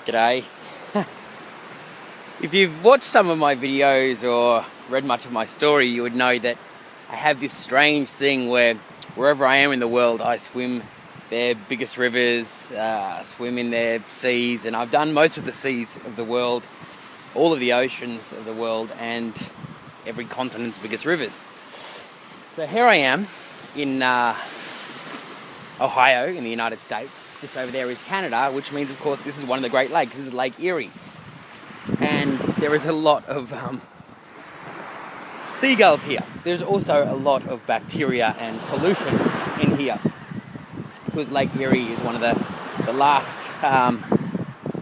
G'day. If you've watched some of my videos or read much of my story, you would know that I have this strange thing where wherever I am in the world, I swim their biggest rivers, swim in their seas, and I've done most of the seas of the world, all of the oceans of the world, and every continent's biggest rivers. So here I am in Ohio in the United States. Just over there is Canada, which means, of course, this is one of the Great Lakes. This is Lake Erie. And there is a lot of seagulls here. There's also a lot of bacteria and pollution in here, because Lake Erie is one of the last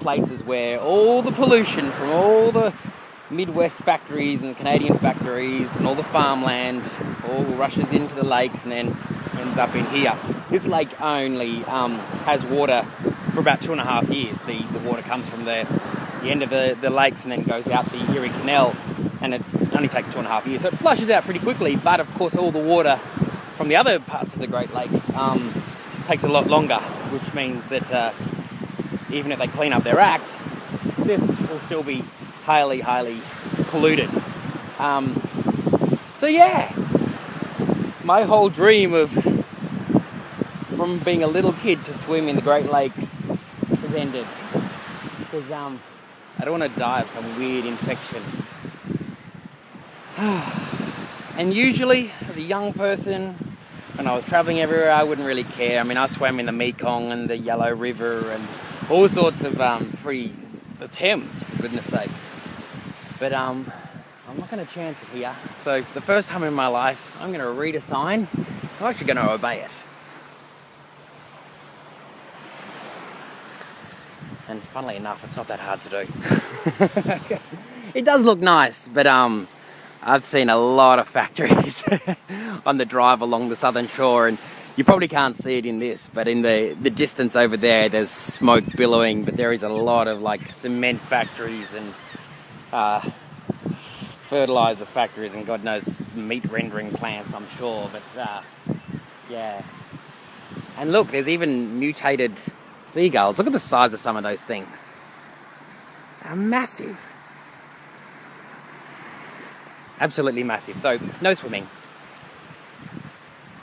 places where all the pollution from all the Midwest factories and Canadian factories and all the farmland all rushes into the lakes and then ends up in here. This lake only has water for about 2.5 years. The water comes from the end of the lakes and then goes out the Erie Canal, and it only takes 2.5 years. So it flushes out pretty quickly, but of course all the water from the other parts of the Great Lakes takes a lot longer, which means that even if they clean up their act, this will still be highly polluted. So yeah, my whole dream of from being a little kid to swim in the Great Lakes has ended, because I don't want to die of some weird infection. And usually, as a young person, when I was travelling everywhere, I wouldn't really care. I mean, I swam in the Mekong and the Yellow River and all sorts of the Thames, for goodness sake. But I'm not going to chance it here. So for the first time in my life, I'm going to read a sign. I'm actually going to obey it. And funnily enough, it's not that hard to do. It does look nice, but I've seen a lot of factories on the drive along the southern shore, and you probably can't see it in this, but in the distance over there, there's smoke billowing, but there is a lot of like cement factories and fertilizer factories and God knows meat rendering plants, I'm sure. But yeah. And look, there's even mutated seagulls. Look at the size of some of those things. They're massive. Absolutely massive. So no swimming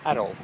at all.